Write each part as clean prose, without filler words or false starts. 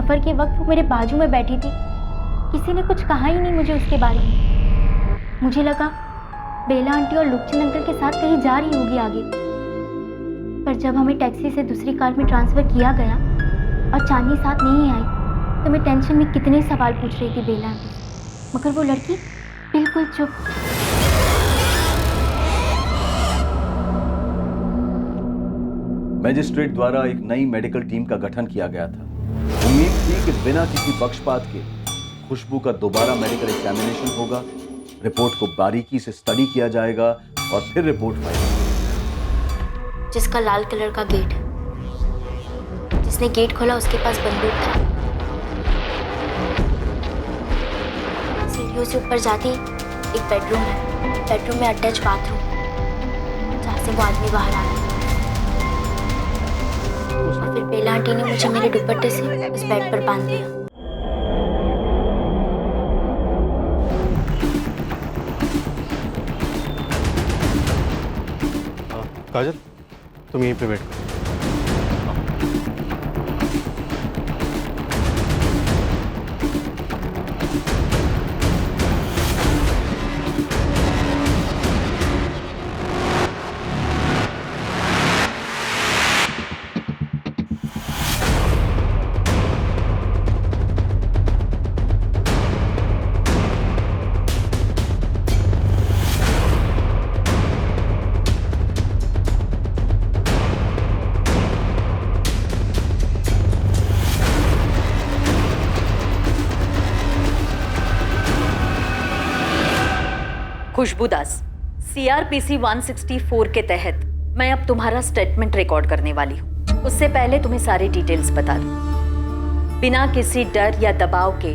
Transfer के वक्त वो मेरे बाजू में बैठी थी। किसी ने कुछ कहा ही नहीं मुझे उसके बारे में। मुझे लगा बेला आंटी और लुकचंद अंकल के साथ कहीं जा रही होगी आगे। पर जब हमें टैक्सी से दूसरी कार में ट्रांसफ़र किया गया और चांदनी साथ नहीं आई तो मैं टेंशन में कितने सवाल पूछ रही थी बेला आंटी से, मगर वो लड़की बिल्कुल चुप। मैजिस्ट्रेट द्वारा एक नई मेडिकल टीम का गठन किया गया था। उम्मीद थी कि बिना किसी पक्षपात के खुशबू का दोबारा मेडिकल एग्जामिनेशन होगा, रिपोर्ट को बारीकी से स्टडी किया जाएगा और फिर रिपोर्ट फाइल। जिसका लाल कलर का गेट है, जिसने गेट खोला उसके पास बंदूक था। सीढ़ियों से ऊपर जाती एक बेडरूम है, बेडरूम में अटैच बाथरूम जहाँ से वो आदमी बाहर आ रहा है। और फिर बेला आंटी ने मुझे मेरे दुपट्टे से उस बेड पर बांध दिया। काजल, तुम यहीं पे वेट करो। खुशबू दास, CRPC 164 के तहत मैं अब तुम्हारा स्टेटमेंट रिकॉर्ड करने वाली हूँ। उससे पहले तुम्हें सारी डिटेल्स बता दूँ। बिना किसी डर या दबाव के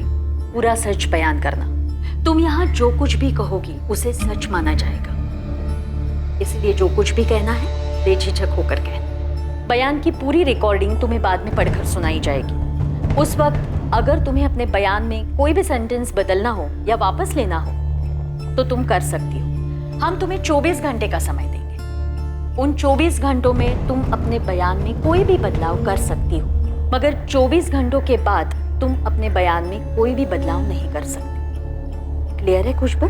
पूरा सच बयान करना। तुम यहाँ जो कुछ भी कहोगी उसे सच माना जाएगा, इसलिए जो कुछ भी कहना है बेझिझक होकर कहना। बयान की पूरी रिकॉर्डिंग तुम्हें बाद में पढ़कर सुनाई जाएगी। उस वक्त अगर तुम्हें अपने बयान में कोई भी सेंटेंस बदलना हो या वापस लेना हो तो तुम कर सकती हो। हम तुम्हें 24 घंटे का समय देंगे। उन 24 घंटों में तुम अपने बयान में कोई भी बदलाव कर सकती हो, मगर 24 घंटों के बाद तुम अपने बयान में कोई भी बदलाव नहीं कर सकती। क्लियर है खुशबू?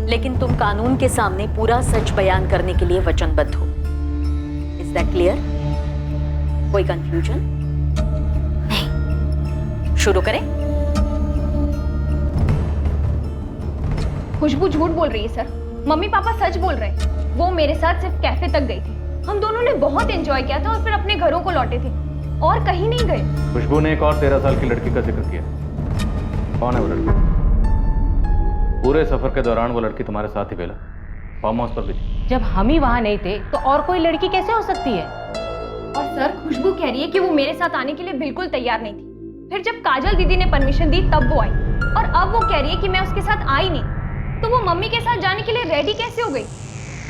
लेकिन तुम कानून के सामने पूरा सच बयान करने के लिए वचनबद्ध हो। Is that clear? कोई कंफ्यूजन? नहीं। शुरू करें? खुशबू झूठ बोल रही है सर। मम्मी पापा सच बोल रहे हैं। वो मेरे साथ सिर्फ कैफे तक गई थी। हम दोनों ने बहुत एंजॉय किया था और फिर अपने घरों को लौटे थे और कहीं नहीं गए। खुशबू ने एक और 13 साल की लड़की का जिक्र किया। कौन है वो लड़की? पूरे सफर के दौरान वो लड़की तुम्हारे साथ ही बेला फार्म हाउस पर भी थी। जब हम ही वहां नहीं थे तो और कोई लड़की कैसे हो सकती है? और सर खुशबू कह रही है कि वो मेरे साथ आने के लिए बिल्कुल तैयार नहीं थी। फिर जब काजल दीदी ने परमिशन दी तब वो आई, और अब वो कह रही है कि मैं उसके साथ आई नहीं। तो वो मम्मी के साथ जाने के लिए रेडी कैसे हो गई?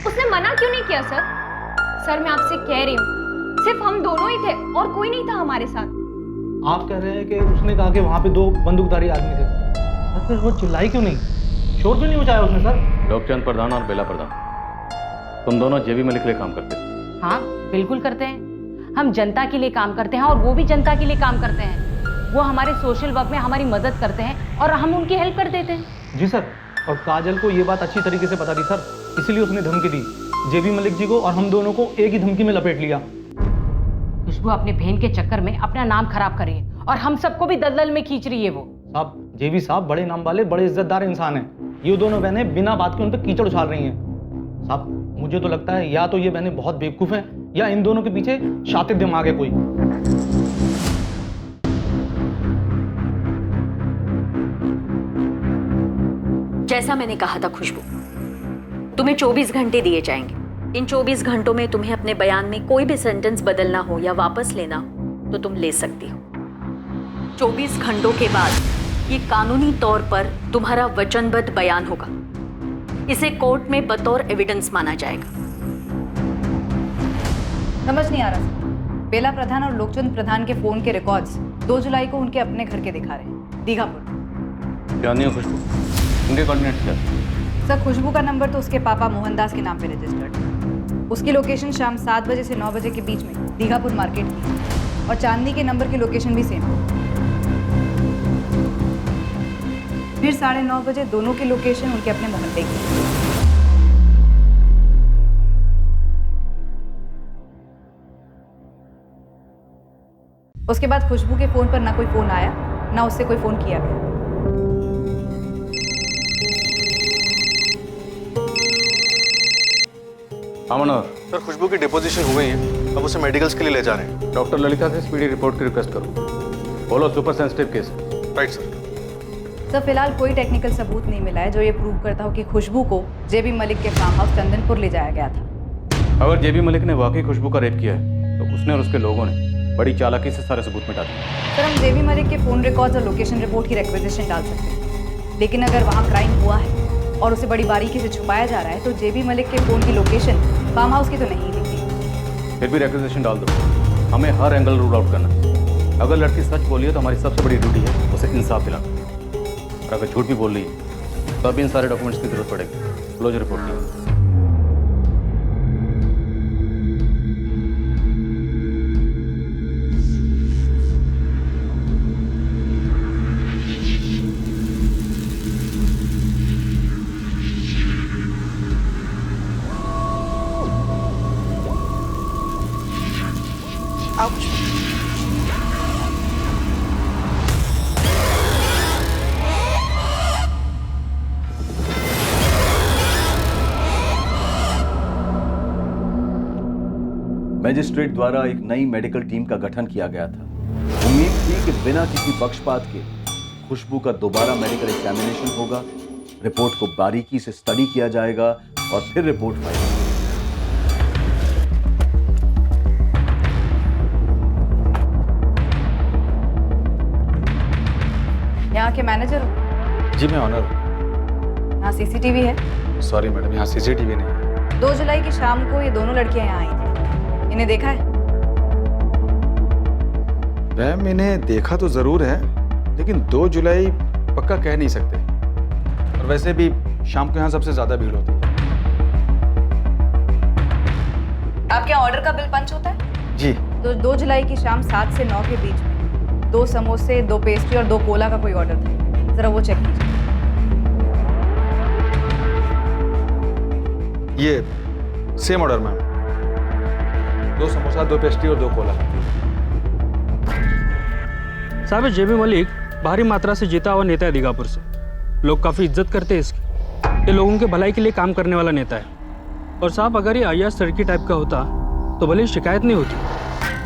उसने मना क्यों नहीं किया सर? सर मैं आपसे कह रही हूँ, सिर्फ हम दोनों ही थे और कोई नहीं था हमारे साथ। आप कह रहे हैं कि उसने कहा कि वहाँ पे 2 बंदूकधारी आदमी थे, और फिर वो चिल्लाई क्यों नहीं, शोर क्यों नहीं मचाया उसने सर? लोकचंद प्रधान और बेला प्रधान, तुम दोनों जेबी मलिक के लिए काम करते हो? हाँ बिल्कुल करते हैं। हम जनता के लिए काम करते हैं और वो भी जनता के लिए काम करते हैं। वो हमारे सोशल वर्क में हमारी मदद करते हैं और हम उनकी हेल्प कर देते हैं। जी सर, और काजल को ये बात अच्छी तरीके से पता थी सर, इसीलिए उसने धमकी दी जेबी मलिक जी को और हम दोनों को एक ही धमकी में लपेट लिया। खुशबू अपने बहन के चक्कर में अपना नाम खराब कर रही है और हम सबको भी दलदल में खींच रही है। वो साहब, जेबी साहब बड़े नाम वाले बड़े इज्जतदार इंसान हैं। ये दोनों बहनें बिना बात के उन पर कीचड़ उछाल रही हैं। साहब मुझे तो लगता है या तो ये बहनें बहुत बेवकूफ हैं या इन दोनों के पीछे शातिर दिमाग है कोई। जैसा मैंने कहा था खुशबू, तुम्हें 24 घंटे दिए जाएंगे। इन 24 घंटों में तुम्हें अपने बयान में कोई भी सेंटेंस बदलना हो या वापस लेना हो तो तुम ले सकती हो। 24 घंटों के बाद ये कानूनी तौर पर तुम्हारा वचनबद्ध बयान होगा। इसे कोर्ट में बतौर एविडेंस माना जाएगा। समझ नहीं आ रहा। बेला प्रधान और लोकचंद प्रधान के फोन के रिकॉर्ड्स 2 जुलाई को उनके अपने घर के दिखा रहे हैं, दीघापुर। क्या नहीं हो खुशबू? उनके कोऑर्डिनेट्स क्या? सर खुशबू का नंबर तो उसके पापा मोहनदास के नाम पे रजिस्टर्ड है। उसकी लोकेशन शाम 7 बजे से 9 बजे के बीच में दीघापुर मार्केट की। और चांदनी के नंबर की लोकेशन भी सेम। फिर 9:30 बजे दोनों की लोकेशन उनके अपने मोहल्ले की। उसके बाद खुशबू के फोन पर ना कोई फोन आया, ना उससे कोई फोन किया गया। मनोहर, सर खुशबू की डिपोजिशन हो गई है, अब उसे मेडिकल्स के लिए ले जा रहे हैं। डॉक्टर ललिता से स्पीडी रिपोर्ट की रिक्वेस्ट करो। बोलो super sensitive case. Right sir. Sir फिलहाल कोई टेक्निकल सबूत नहीं मिला है जो ये प्रूव करता हो कि खुशबू को जेबी मलिक के फार्म हाउस चंदनपुर ले जाया गया था। अगर जेबी मलिक ने वाकई खुशबू का रेप किया है तो उसने और उसके लोगों ने बड़ी चालाकी से सारे सबूत मिटा दिए। सर हम जेबी मलिक के फोन रिकॉर्ड्स और लोकेशन रिपोर्ट की रिक्वेजिशन डाल सकते हैं, लेकिन अगर वहाँ क्राइम हुआ है और उसे बड़ी बारीकी से छुपाया जा रहा है तो जेबी मलिक के फोन की लोकेशन फार्म हाउस की तो नहीं दिखती। फिर भी रिक्वेजिशन डाल दो, हमें हर एंगल रूल आउट करना है। अगर लड़की सच बोली है तो हमारी सबसे बड़ी ड्यूटी है उसे इंसाफ दिलाना, और अगर झूठ भी बोल रही है तो अभी इन सारे डॉक्यूमेंट्स की जरूरत पड़ेगी। क्लोजर रिपोर्ट की। मैजिस्ट्रेट द्वारा एक नई मेडिकल टीम का गठन किया गया था। उम्मीद थी कि बिना किसी पक्षपात के खुशबू का दोबारा मेडिकल एग्जामिनेशन होगा, रिपोर्ट को बारीकी से स्टडी किया जाएगा और फिर रिपोर्ट फाइल। यहाँ के मैनेजर हो? जी मैं ऑनर हूँ। यहाँ सीसीटीवी है? सॉरी मैडम, यहाँ सीसीटीवी नहीं है। 2 जुलाई की शाम को ये दोनों लड़कियां यहाँ आई थी, इन्हें देखा है? मैम इन्हें देखा तो जरूर है, लेकिन 2 जुलाई पक्का कह नहीं सकते, और वैसे भी शाम को यहाँ सबसे ज्यादा भीड़ होती है। आपके यहाँ ऑर्डर का बिल पंच होता है? जी। तो 2 जुलाई की शाम 7 से 9 के बीच में 2 समोसे, 2 पेस्ट्री और 2 कोला का कोई ऑर्डर था, जरा वो चेक कीजिए। ये same order ma'am, 2 samosa, 2 pastry और 2 कोला। साहब जेबी मलिक भारी मात्रा से जीता हुआ नेता है दीघापुर से। लोग काफ़ी इज्जत करते हैं इसकी। ये लोगों के भलाई के लिए काम करने वाला नेता है। और साहब अगर ये आईएएस लड़की टाइप का होता तो भले ही शिकायत नहीं होती,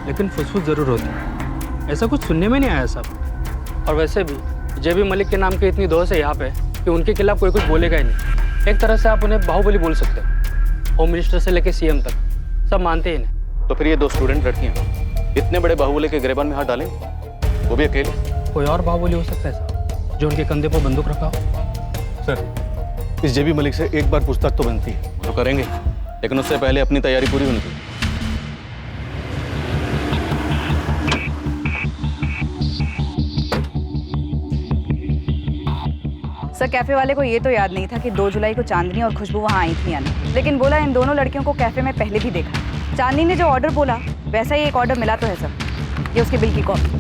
लेकिन फुसफुस ज़रूर होती। ऐसा कुछ सुनने में नहीं आया साहब। और वैसे भी जेबी मलिक के नाम की इतनी दोष है यहाँ पे कि उनके खिलाफ कोई कुछ बोलेगा ही नहीं। एक तरह से आप उन्हें बाहुबली बोल सकते हैं। होम मिनिस्टर से लेकर सीएम तक सब मानते हैं इन्हें। तो फिर ये 2 स्टूडेंट लड़कियां इतने बड़े बाहुबली के गिरेबान में हाथ डालें, वो भी अकेले? कोई और बाहुबली हो सकता है साहब जो उनके कंधे पर बंदूक रखा हो। सर इस जेबी मलिक से एक बार पूछताछ तो बनती है। तो करेंगे, लेकिन उससे पहले अपनी तैयारी पूरी होनी चाहिए। सर कैफे वाले को ये तो याद नहीं था कि 2 जुलाई को चांदनी और खुशबू वहाँ आई थी या नहीं, लेकिन बोला इन दोनों लड़कियों को कैफे में पहले भी देखा। चांदनी ने जो ऑर्डर बोला वैसा ही एक ऑर्डर मिला तो है सर, ये उसके बिल की कॉपी।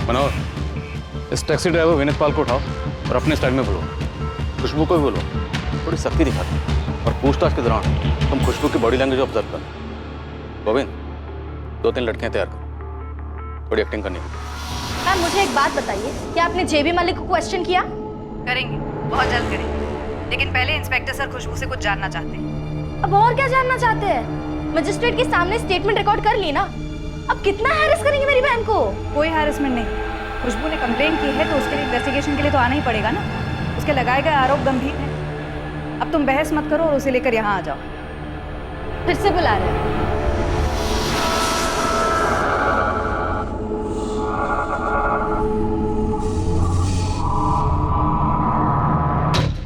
मनोहर, इस टैक्सी ड्राइवर विनीत पाल को उठाओ और अपने स्टाइल में बोलो। खुशबू को भी बोलो, थोड़ी सख्ती दिखाते, और पूछताछ के दौरान तुम खुशबू की बॉडी लैंग्वेज ऑब्जर्व करना। गोविंद, 2-3 लड़कियां तैयार करो, थोड़ी एक्टिंग करनी है। मैम मुझे एक बात बताइए, क्या आपने जेबी मलिक को क्वेश्चन किया? करेंगे, बहुत जल्द करेंगे, लेकिन पहले इंस्पेक्टर सर खुशबू से कुछ जानना चाहते हैं। अब और क्या जानना चाहते हैं? मजिस्ट्रेट के सामने स्टेटमेंट रिकॉर्ड कर ली ना, अब कितना हैरेस करेंगे मेरी बहन को? कोई हैरेसमेंट नहीं, खुशबू ने कंप्लेन की है तो उसके लिए इन्वेस्टिगेशन के लिए तो आना ही पड़ेगा ना। उसके लगाए गए आरोप गंभीर हैं। अब तुम बहस मत करो और उसे लेकर यहाँ आ जाओ। फिर से बुला रहे हैं।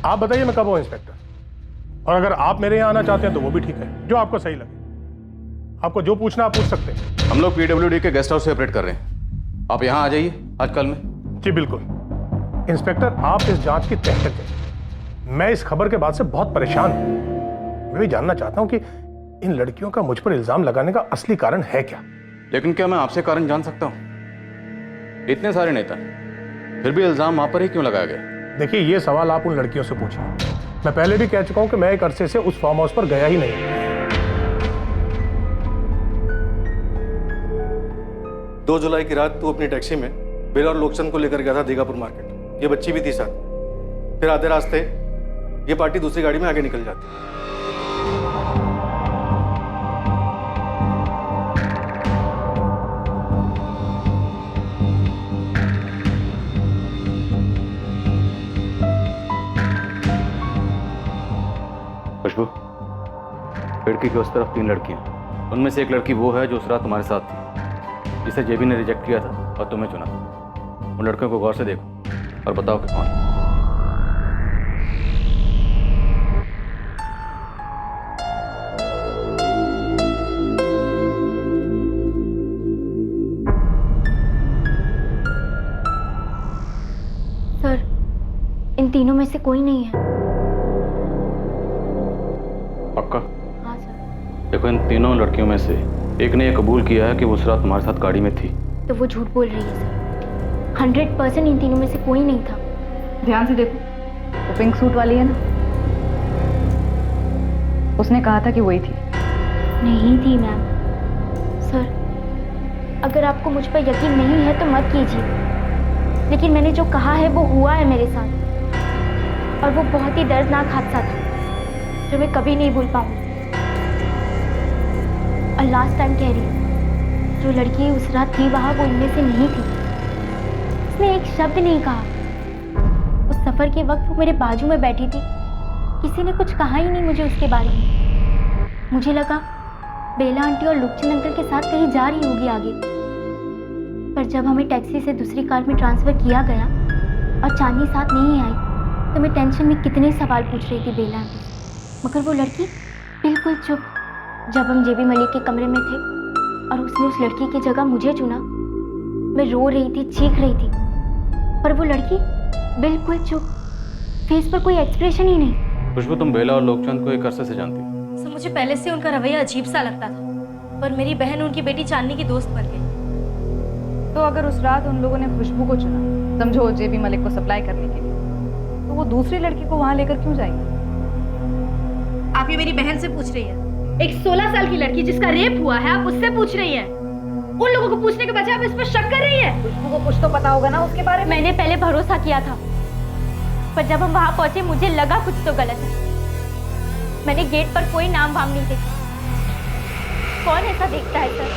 आप बताइए मैं कब हूं इंस्पेक्टर, और अगर आप मेरे यहाँ आना चाहते हैं तो वो भी ठीक है, जो आपको सही लगे। आपको जो पूछना आप पूछ सकते हैं। हम लोग पीडब्ल्यूडी के गेस्ट हाउस से ऑपरेट कर रहे हैं, आप यहाँ आ जाइए आज कल में। जी बिल्कुल इंस्पेक्टर, आप इस जांच की तह तक जाइए। मैं इस खबर के बाद से बहुत परेशान हूँ। मैं भी जानना चाहता हूँ कि इन लड़कियों का मुझ पर इल्जाम लगाने का असली कारण है क्या? लेकिन क्या मैं आपसे कारण जान सकता हूँ? इतने सारे नेता, फिर भी इल्जाम आप पर ही क्यों लगाया गया? देखिए, ये सवाल आप उन लड़कियों से पूछिए। मैं पहले भी कह चुका हूं कि मैं एक अरसे से उस फार्म हाउस पर गया ही नहीं। दो जुलाई की रात तू अपनी टैक्सी में बेला और लोकचंद को लेकर गया था दीघापुर मार्केट। ये बच्ची भी थी साथ। फिर आधे रास्ते ये पार्टी दूसरी गाड़ी में आगे निकल जाती। खुशबू, खिड़की के उस तरफ 3 लड़कियां, उनमें से एक लड़की वो है जो उस रात तुम्हारे साथ थी, जिसे जेबी ने रिजेक्ट किया था और तुम्हें चुना। उन लड़कियों को गौर से देखो और बताओ कि कौन। सर, इन तीनों में से कोई नहीं है। पक्का? हाँ सर। देखो, इन तीनों लड़कियों में से एक ने यह कबूल किया है कि वो उस रात तुम्हारे साथ गाड़ी में थी। तो वो झूठ बोल रही है सर। 100% इन तीनों में से कोई नहीं था। ध्यान से देखो, वो पिंक सूट वाली है ना, उसने कहा था कि वही थी। नहीं थी मैम। सर, अगर आपको मुझ पर यकीन नहीं है तो मत कीजिए, लेकिन मैंने जो कहा है वो हुआ है मेरे साथ, और वो बहुत ही दर्दनाक हादसा था जो मैं कभी नहीं भूल पाऊंगी। और लास्ट टाइम कह रही हूँ, जो लड़की उस रात थी वहाँ वो इनमें से नहीं थी। उसने एक शब्द नहीं कहा। उस सफर के वक्त वो मेरे बाजू में बैठी थी। किसी ने कुछ कहा ही नहीं मुझे उसके बारे में। मुझे लगा बेला आंटी और लुकचंद अंकल के साथ कहीं जा रही होगी आगे। पर जब हमें टैक्सी से दूसरी कार में ट्रांसफर किया गया और चांदनी साथ नहीं आई, तो मैं टेंशन में कितने सवाल पूछ रही थी बेला आंटी से, मगर वो लड़की बिल्कुल चुप। जब हम जेबी मलिक के कमरे में थे और उसने उस लड़की की जगह मुझे चुना, मैं रो रही थी, चीख रही थी, पर वो लड़की बिल्कुल चुप, फेस पर कोई एक्सप्रेशन ही नहीं। खुशबू, तुम बेला और लोकचंद को एक अरसे से जानती हो? सर, मुझे पहले से उनका रवैया अजीब सा लगता था, पर मेरी बहन उनकी बेटी चांदनी की दोस्त बन गई। तो अगर उस रात उन लोगों ने खुशबू को चुना, समझो जेबी मलिक को सप्लाई करने के लिए, तो वो दूसरी लड़की को वहां लेकर क्यों जाएंगे? आप ये मेरी बहन से पूछ रही है? एक 16 साल की लड़की जिसका रेप हुआ है, आप उससे पूछ रही हैं? उन लोगों को पूछने के बजाय आप इस पर शक कर रही हैं? खुशबू को कुछ तो पता होगा ना उसके बारे में। मैंने पहले भरोसा किया था, पर जब हम वहां पहुंचे मुझे लगा कुछ तो गलत है। मैंने गेट पर कोई नाम वाम नहीं देखा। कौन ऐसा देखता है सर?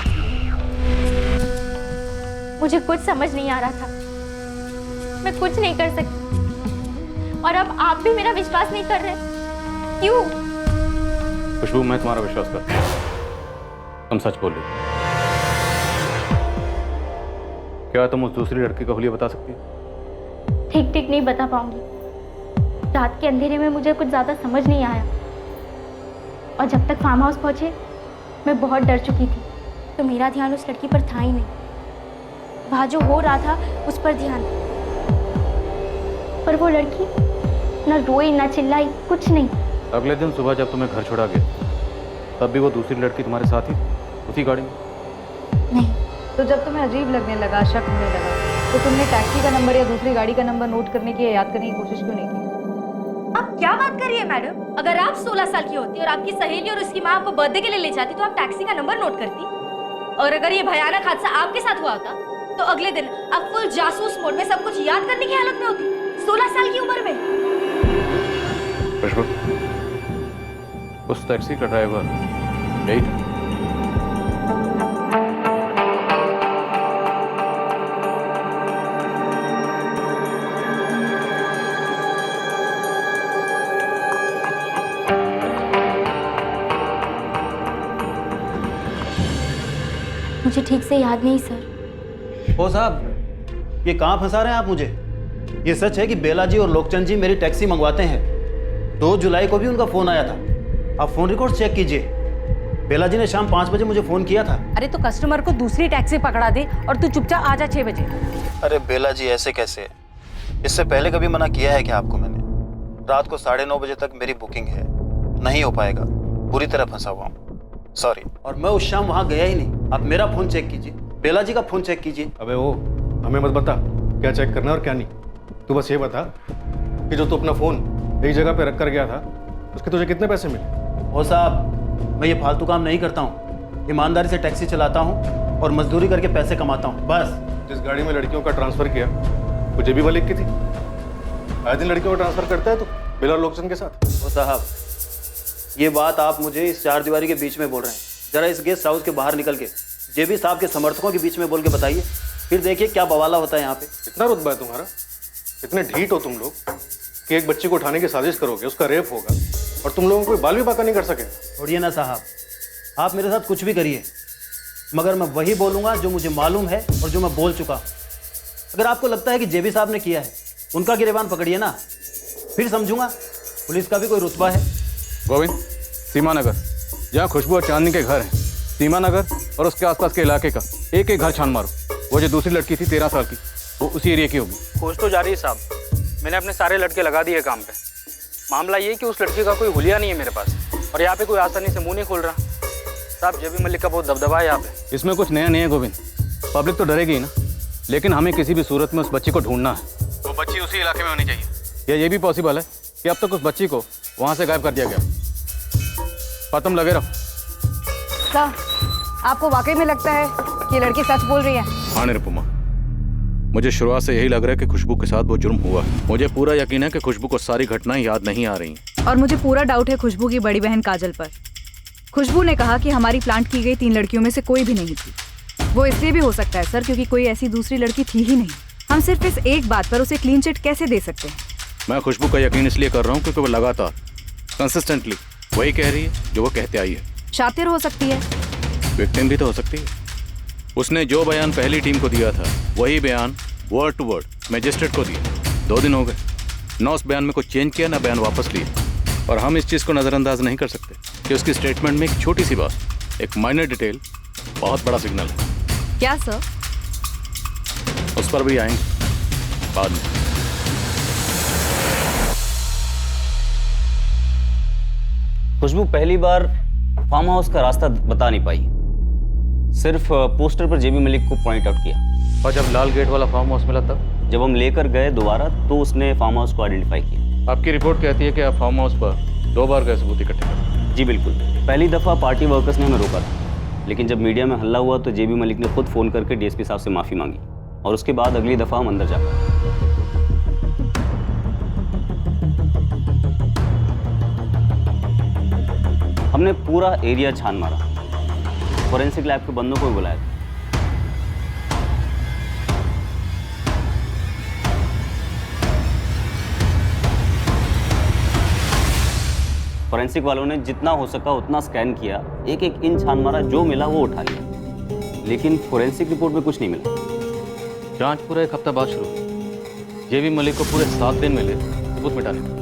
मुझे कुछ समझ नहीं आ रहा था। मैं कुछ नहीं कर सकती, और अब आप भी मेरा विश्वास नहीं कर रहे। क्यों? खुशबू, मैं तुम्हारा विश्वास करता हूं। तुम सच बोल रही हो। क्या तुम उस दूसरी लड़की का हुलिया बता सकती हो? ठीक ठीक नहीं बता पाऊंगी। रात के अंधेरे में मुझे कुछ ज्यादा समझ नहीं आया, और जब तक फार्म हाउस पहुंचे मैं बहुत डर चुकी थी। तो मेरा ध्यान उस लड़की पर था ही नहीं। वहाँ जो हो रहा था उस पर ध्यान था, पर वो लड़की न रोई न चिल्लाई, कुछ नहीं। अगले दिन सुबह जब तुम्हें घर छोड़ा गया, तब भी वो दूसरी लड़की तुम्हारे साथ ही उसी गाड़ी में? नहीं। तो जब तुम्हें अजीब लगने लगा, शक होने लगा, तो तुमने टैक्सी का नंबर या दूसरी गाड़ी का नंबर नोट करने की या याद करने की कोशिश क्यों नहीं की? आप क्या बात कर रही है मैडम? अगर आप 16 साल की होती और आपकी सहेली और उसकी माँ आपको बर्थडे के लिए ले जाती, तो आप टैक्सी का नंबर नोट करती। और अगर ये भयानक हादसा आपके साथ हुआ होता, तो अगले दिन आप फुल जासूस मोड में सब कुछ याद करने की हालत में होती, 16 साल की उम्र में। खुशबू, उस टैक्सी का ड्राइवर यही था। मुझे ठीक से याद नहीं सर। ओ साहब, ये कहाँ फंसा रहे हैं आप मुझे? ये सच है कि बेला जी और लोकचंद जी मेरी टैक्सी मंगवाते हैं। 2 जुलाई को भी उनका फोन आया था। आप फोन रिकॉर्ड चेक कीजिए। बेला जी ने शाम 5 बजे मुझे फोन किया था। अरे तो कस्टमर को दूसरी टैक्सी पकड़ा दे और तू चुपचाप आ जा 6 बजे। अरे बेला जी, ऐसे कैसे? इससे पहले कभी मना किया है क्या आपको मैंने? रात को 9:30 बजे तक मेरी बुकिंग है, नहीं हो पाएगा। पूरी तरह फंसा हुआ हूँ। सॉरी। और मैं उस शाम वहां गया ही नहीं। आप मेरा फोन चेक कीजिए, बेला जी का फोन चेक कीजिए। अबे वो हमें मत बता क्या चेक करना है और क्या नहीं। तू बस ये बता कि जो तू अपना फ़ोन एक जगह पे रख कर गया था उसके तुझे कितने पैसे मिले? ओ साहब, मैं ये फालतू काम नहीं करता हूँ। ईमानदारी से टैक्सी चलाता हूँ और मजदूरी करके पैसे कमाता हूँ, बस। जिस गाड़ी में लड़कियों का ट्रांसफ़र किया वो जेबी मलिक की थी। आए दिन लड़कियों का ट्रांसफ़र करता है तो बेला और लोकचंद के साथ। ओ साहब, ये बात आप मुझे इस चार दीवारी के बीच में बोल रहे हैं। जरा इस गेस्ट हाउस के बाहर निकल के जेबी साहब के समर्थकों के बीच में बोल के बताइए, फिर देखिए क्या बवाला होता है यहाँ पे। इतना रुतबा है तुम्हारा, इतने ढीठ हो तुम लोग कि एक बच्ची को उठाने की साजिश करोगे, उसका रेप होगा और तुम लोगों को कोई बाल भी बाका नहीं कर सके। छोड़िए ना साहब, आप मेरे साथ कुछ भी करिए, मगर मैं वही बोलूँगा जो मुझे मालूम है और जो मैं बोल चुका हूँ। अगर आपको लगता है कि जेबी साहब ने किया है, उनका गिरेबान पकड़िए ना, फिर समझूंगा पुलिस का भी कोई रुतबा है। गोविंद, सीमा नगर जहाँ खुशबू और चांदनी के घर हैं, सीमा नगर और उसके आसपास के इलाके का एक एक घर छान मारो। वो जो दूसरी लड़की थी 13 साल की, वो उसी एरिया की होगी। खोज तो जारी है साहब, मैंने अपने सारे लड़के लगा दिए काम पे। मामला ये कि उस लड़की का कोई हुलिया नहीं है मेरे पास, और यहाँ पे कोई आसानी से मुंह नहीं खोल रहा। साहब, जेबी मलिक का बहुत दबदबा है यहाँ पे। इसमें कुछ नया नहीं है गोविंद, पब्लिक तो डरेगी ही ना, लेकिन हमें किसी भी सूरत में उस बच्ची को ढूंढना है। वो बच्ची उसी इलाके में होनी चाहिए। या ये भी पॉसिबल है कि अब तक उस बच्ची को वहाँ से गायब कर दिया गया। पर तुम लगे रहो। सर, आपको वाकई में लगता है कि ये लड़की सच बोल रही है? हाँ निरुपमा, मुझे शुरुआत से यही लग रहा है कि खुशबू के साथ वो जुर्म हुआ है। मुझे पूरा यकीन है कि खुशबू को सारी घटनाएं याद नहीं आ रही। और मुझे पूरा डाउट है खुशबू की बड़ी बहन काजल पर। खुशबू ने कहा कि हमारी प्लांट की गई 3 लड़कियों में से कोई भी नहीं थी। वो इसलिए भी हो सकता है सर क्योंकि कोई ऐसी दूसरी लड़की थी ही नहीं। हम सिर्फ इस एक बात पर उसे क्लीन चिट कैसे दे सकते हैं? मैं खुशबू का यकीन इसलिए कर रहा हूँ क्योंकि वो लगातार कंसिस्टेंटली वही कह रही है जो वो कहते आई है। शातिर हो सकती है, विक्टिम भी तो हो सकती है। उसने जो बयान पहली टीम को दिया था वही बयान वर्ड टू वर्ड मैजिस्ट्रेट को दिया। 2 दिन हो गए, ना उस बयान में कुछ चेंज किया ना बयान वापस लिया। और हम इस चीज़ को नज़रअंदाज नहीं कर सकते कि उसकी स्टेटमेंट में एक छोटी सी बात, एक माइनर डिटेल बहुत बड़ा सिग्नल है। क्या सर? उस पर भी आएंगे बाद में। खुशबू पहली बार फार्म हाउस का रास्ता बता नहीं पाई, सिर्फ पोस्टर पर जेबी मलिक को पॉइंट आउट किया। और जब लाल गेट वाला फार्म हाउस मिला तब जब हम लेकर गए दोबारा तो उसने फार्म हाउस को आइडेंटिफाई किया। आपकी रिपोर्ट कहती है कि आप फार्म हाउस पर 2 बार गए सबूत इकट्ठे कर। जी बिल्कुल। पहली दफ़ा पार्टी वर्कर्स ने हमें रोका था, लेकिन जब मीडिया में हल्ला हुआ तो जेबी मलिक ने खुद फ़ोन करके डीएसपी साहब से माफ़ी मांगी, और उसके बाद अगली दफ़ा हम अंदर जा पाए। हमने पूरा एरिया छान मारा, फोरेंसिक लैब के बंदों को भी बुलाया था। फोरेंसिक वालों ने जितना हो सका उतना स्कैन किया, एक एक इंच छान मारा, जो मिला वो उठा लिया, लेकिन फोरेंसिक रिपोर्ट में कुछ नहीं मिला। जांच पूरा 1 हफ्ता बाद शुरू हुई। जेबी मलिक को पूरे 7 दिन मिले सबूत मिटाने में।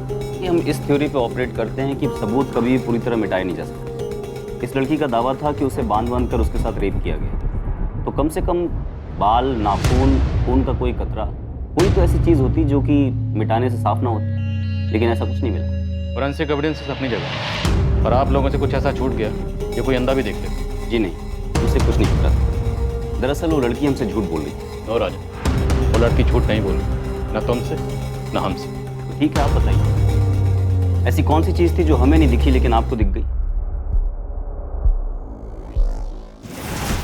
हम इस थ्योरी पे ऑपरेट करते हैं कि सबूत कभी पूरी तरह मिटाए नहीं जा सकते। इस लड़की का दावा था कि उसे बांध कर उसके साथ रेप किया गया, तो कम से कम बाल, नाखून, खून का कोई कतरा, कोई तो ऐसी चीज़ होती जो कि मिटाने से साफ ना होती, लेकिन ऐसा कुछ नहीं मिला। फोरेंसिक एविडेंस अपनी जगह, पर आप लोगों से कुछ ऐसा छूट गया जो कोई अंधा भी देख ले। जी नहीं, उससे कुछ नहीं छूटा था। दरअसल वो लड़की हमसे झूठ बोल रही थी। और राजा, वो लड़की झूठ नहीं बोल रही, ना तुमसे ना हमसे। तो ठीक है, आप बताइए ऐसी कौन सी चीज़ थी जो हमें नहीं दिखी लेकिन आपको दिख गई?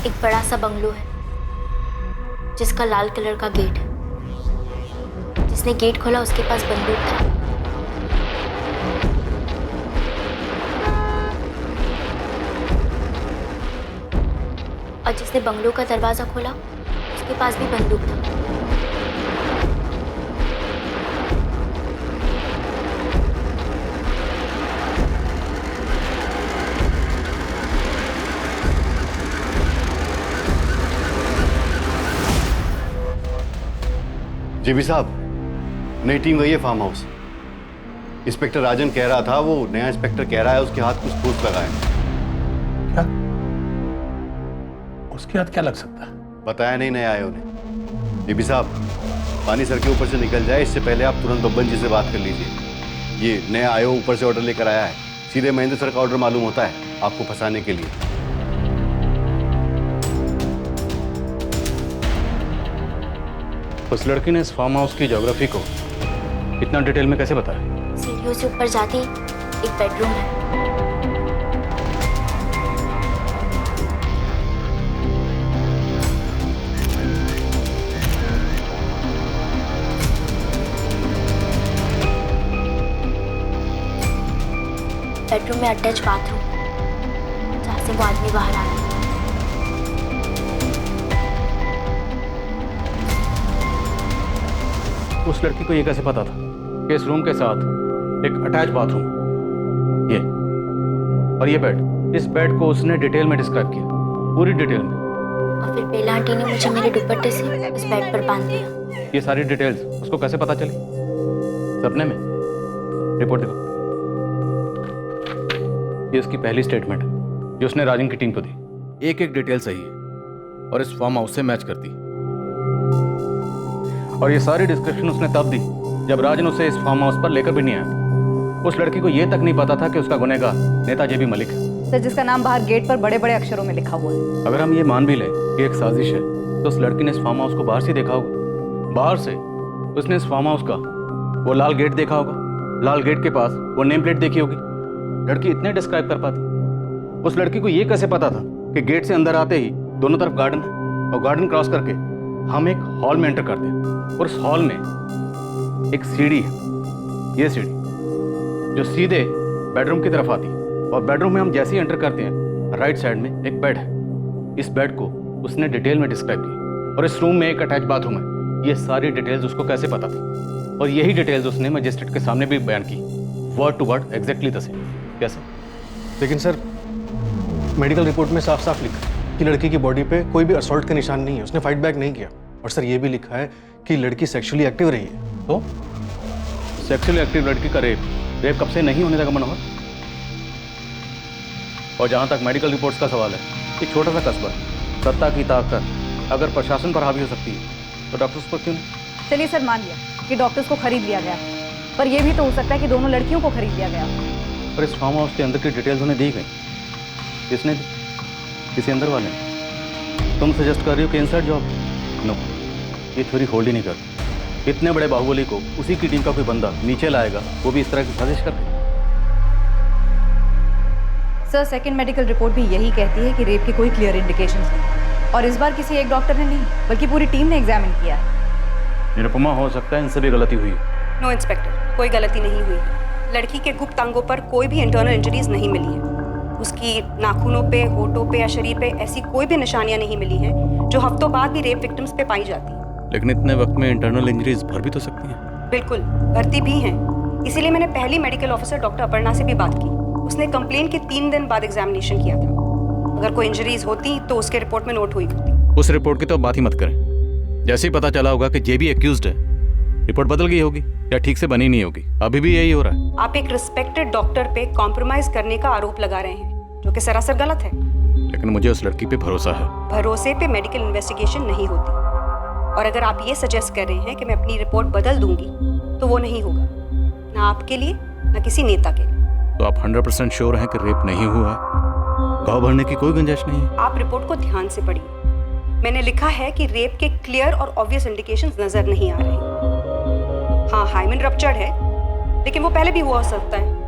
एक बड़ा सा बंगलो है जिसका लाल कलर का गेट है। जिसने गेट खोला उसके पास बंदूक था। और जिसने बंगलो का दरवाजा खोला उसके पास भी बंदूक था। जेबी साहब, नई टीम गई है फार्म हाउस। इंस्पेक्टर राजन कह रहा था, वो नया इंस्पेक्टर कह रहा है उसके हाथ कुछ ठोस लगा है। क्या? उसके हाथ क्या लग सकता है? बताया नहीं नए आए उन्हें। जेबी साहब, पानी सर के ऊपर से निकल जाए इससे पहले आप तुरंत बब्बन जी से बात कर लीजिए। ये नया आयो ऊपर से ऑर्डर लेकर आया है, सीधे महेंद्र सर का ऑर्डर मालूम होता है आपको फंसाने के लिए। उस लड़की ने इस फार्म हाउस की ज्योग्राफी को इतना डिटेल में कैसे बताया? सीढ़ियों से ऊपर जाते ही एक बेडरूम है। बेडरूम में अटैच बाथरूम, जहाँ से वो आदमी बाहर आ रहा है। उस लड़की को ये कैसे पता था कि इस रूम के साथ एक अटैच बाथरूम, ये और ये बेड, इस बेड को उसने डिटेल में डिस्क्राइब किया, पूरी डिटेल में। और फिर बेला आंटी ने मुझे मेरे दुपट्टे से इस बेड पर बांध दिया। ये सारी डिटेल्स उसको कैसे पता चली? सपने में? रिपोर्ट देखो। ये उसकी पहली स्टेटमेंट है जो उसने राजन की टीम को दी। एक एक डिटेल सही है और इस फार्म हाउस से मैच करती। और ये सारी डिस्क्रिप्शन उसने तब दी जब राजन उसे इस फार्म हाउस पर लेकर भी नहीं आया। उस लड़की को यह तक नहीं पता था कि उसका गुनहगार नेता जेबी मलिक है। सर, जिसका नाम बाहर गेट पर बड़े बड़े अक्षरों में लिखा हुआ है। अगर हम ये मान भी लें कि एक साजिश है, तो उस लड़की ने इस फार्म हाउस को बाहर से देखा होगा। बाहर से उसने इस फार्म हाउस का वो लाल गेट देखा होगा, लाल गेट के पास वो नेम प्लेट देखी होगी। लड़की इतने डिस्क्राइब कर पाती? उस लड़की को ये कैसे पता था कि गेट से अंदर आते ही दोनों तरफ गार्डन है और गार्डन क्रॉस करके हम एक हॉल में एंटर करते हैं और उस हॉल में एक सीढ़ी है, ये सीढ़ी जो सीधे बेडरूम की तरफ आती है और बेडरूम में हम जैसे ही एंटर करते हैं राइट साइड में एक बेड है। इस बेड को उसने डिटेल में डिस्क्राइब किया और इस रूम में एक अटैच बाथरूम है। ये सारी डिटेल्स उसको कैसे पता थी? और यही डिटेल्स उसने मजिस्ट्रेट के सामने भी बयान की, word to word exactly the same. कैसे? लेकिन सर, मेडिकल रिपोर्ट में साफ साफ लिखा है कि लड़की की बॉडी पे कोई भी असॉल्ट का निशान नहीं है, उसने फाइट बैक नहीं किया। और सर, ये भी लिखा है कि लड़की सेक्सुअली एक्टिव रही है। तो सेक्सुअली एक्टिव लड़की का रेप कब से नहीं होने लगा मनोहर? और जहां तक मेडिकल रिपोर्ट्स का सवाल है, एक छोटा सा कस्बा, सत्ता की ताकत अगर प्रशासन पर हावी हो सकती है तो डॉक्टर्स पर क्यों नहीं? चलिए सर, मान लिया कि डॉक्टर्स को खरीद लिया गया, पर यह भी तो हो सकता है कि दोनों लड़कियों को खरीद लिया गया। पर इस फार्म हाउस के अंदर की डिटेल्स उन्हें दी गई, किसने दी? किसी अंदर वाले ने? तुम सजेस्ट कर रही हो कि इनसाइड जॉब? नो, ये थ्योरी होल्ड ही नहीं करती। इतने बड़े बाहुबली को उसी की टीम का कोई बंदा नीचे लाएगा, वो भी इस तरह की साजिश करके। सर, सेकंड मेडिकल रिपोर्ट भी यही कहती है कि रेप के कोई क्लियर इंडिकेशंस नहीं, और इस बार किसी एक डॉक्टर ने नहीं बल्कि पूरी टीम ने एग्जामिन किया है। निरुपमा, हो सकता है इनसे भी गलती हुई। नो इंस्पेक्टर, कोई गलती नहीं हुई। लड़की के गुप्त अंगों पर कोई भी इंटरनल इंजरीज नहीं मिली है। उसकी नाखूनों पे, होठों पे या शरीर पे ऐसी कोई भी निशानियां नहीं मिली हैं जो हफ्तों बाद भी रेप विक्टिम्स पे पाई जाती हैं। लेकिन इतने वक्त में इंटरनल इंजरीज भर भी तो सकती हैं। बिल्कुल, भर्ती भी हैं। इसीलिए मैंने पहली मेडिकल ऑफिसर डॉक्टर अपर्णा से भी बात की। उसने कंप्लेन के 3 दिन बाद एग्जामिनेशन किया था। अगर कोई इंजरीज होती तो उसके रिपोर्ट में नोट हुई होती। उस रिपोर्ट की तो बात ही मत करें। जैसे ही पता चला होगा कि जेबी एक्यूज्ड है, रिपोर्ट बदल गई होगी या ठीक से बनी नहीं होगी। अभी भी यही हो रहा है। आप एक रिस्पेक्टेड डॉक्टर पे कॉम्प्रोमाइज करने का आरोप लगा रहे हैं, जो कि सरासर गलत है। लेकिन मुझे उस लड़की पे भरोसा है। भरोसे पे मेडिकल इन्वेस्टिगेशन नहीं होती, और अगर आप ये सजेस्ट कर रहे हैं कि मैं अपनी रिपोर्ट बदल दूंगी तो वो नहीं होगा, ना आपके लिए ना किसी नेता के लिए। तो आप 100% श्योर हैं कि रेप नहीं हुआ है? घाव भरने की कोई गुंजाइश नहीं है? आप रिपोर्ट को ध्यान से पढ़िए। मैंने लिखा है कि रेप के क्लियर और ऑब्वियस इंडिकेशंस नजर नहीं आ रहे। हाँ, हाइमन रप्चर्ड है, लेकिन वो पहले भी हुआ हो सकता है।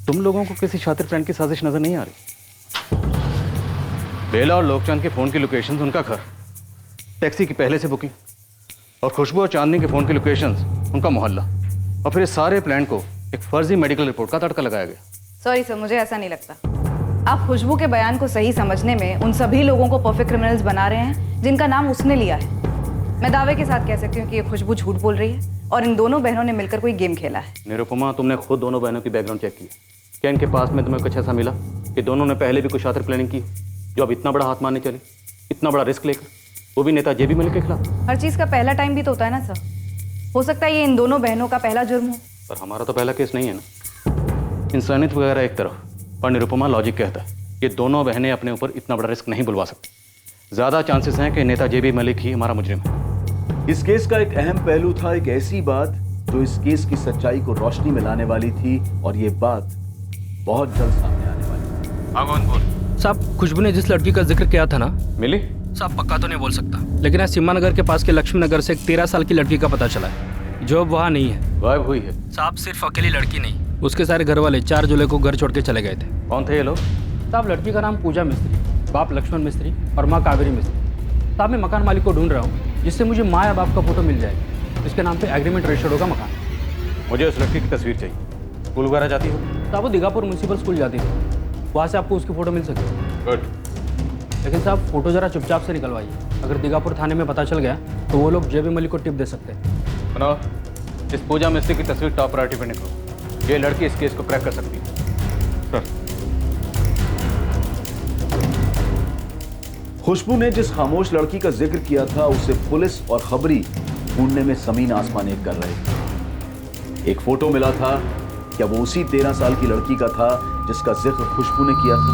तुम लोगों को किसी शातिर फ्रेंड की साजिश नजर नहीं आ रही? बेला और लोकचंद के फोन की लोकेशंस, उनका घर, टैक्सी की पहले से बुकिंग, और खुशबू और चांदनी के फोन की लोकेशंस, उनका मोहल्ला, और फिर इस सारे प्लान को एक फर्जी मेडिकल रिपोर्ट का तड़का लगाया गया। सॉरी सर, मुझे ऐसा नहीं लगता। आप खुशबू के बयान को सही समझने में उन सभी लोगों को परफेक्ट क्रिमिनल्स बना रहे हैं जिनका नाम उसने लिया है। मैं दावे के साथ कह सकती हूँ कि ये खुशबू झूठ बोल रही है और इन दोनों बहनों ने मिलकर कोई गेम खेला है। निरुपमा, तुमने खुद दोनों बहनों की बैकग्राउंड चेक की, क्या इनके पास में तुम्हें कुछ ऐसा मिला कि दोनों ने पहले भी कुछ शातिर प्लानिंग की जो अब इतना बड़ा हाथ मारने चली, इतना बड़ा रिस्क लेकर, वो भी नेता जेबी मलिक के खिलाफ? हर चीज का पहला टाइम भी तो होता है ना सर। हो सकता है ये इन दोनों बहनों का पहला जुर्म हो। पर हमारा तो पहला केस नहीं है ना। इंसानियत वगैरह एक तरफ, पर निरुपमा लॉजिक कहता है ये दोनों बहनें अपने ऊपर इतना बड़ा रिस्क नहीं बुलवा सकती। ज्यादा चांसेस हैं कि नेता जेबी मलिक ही हमारा मुजरिम है। इस केस का एक अहम पहलू था एक ऐसी बात जो इस केस की सच्चाई को रोशनी में लाने वाली थी और ये बात बहुत जल्द सामने आने वाली थी। हाँ कौन बोल? साहब खुशबू ने जिस लड़की का जिक्र किया था ना, मिली? साहब पक्का तो नहीं बोल सकता, लेकिन आज सीमा नगर के पास के लक्ष्मी नगर से एक 13 साल की लड़की का पता चला है जो अब वहाँ नहीं है। गायब हुई है? साहब सिर्फ अकेली लड़की नहीं, उसके सारे घर वाले 4 जुलाई को घर छोड़ के चले गए थे। कौन थे ये लोग? साहब लड़की का नाम पूजा मिस्त्री, बाप लक्ष्मण मिस्त्री और माँ कावेरी मिस्त्री। साहब मैं मकान मालिक को ढूंढ रहा हूँ जिससे मुझे माँ या बाप का फोटो मिल जाए, इसके नाम पे एग्रीमेंट रजिस्टर्ड होगा मकान। मुझे उस लड़की की तस्वीर चाहिए। स्कूल वगैरह जाती हो? साहब वो दीघापुर म्यूनसिपल स्कूल जाती थी, वहाँ से आपको उसकी फ़ोटो मिल सकती है। गुड। लेकिन साहब फ़ोटो ज़रा चुपचाप से निकलवाइए, अगर दीघापुर थाने में पता चल गया तो वो लोग जेबी मलिक को टिप दे सकते हैं। सुनो, इस पूजा मिस्त्री की तस्वीर टॉप प्रायोरिटी पे निकलो। ये लड़की इस केस को क्रैक कर सकती है। सर। खुशबू ने जिस खामोश लड़की का जिक्र किया था उसे पुलिस और खबरी ढूंढने में जमीन आसमान एक कर रहे थे। एक फोटो मिला था, क्या वो उसी 13 साल की लड़की का था जिसका जिक्र खुशबू ने किया था?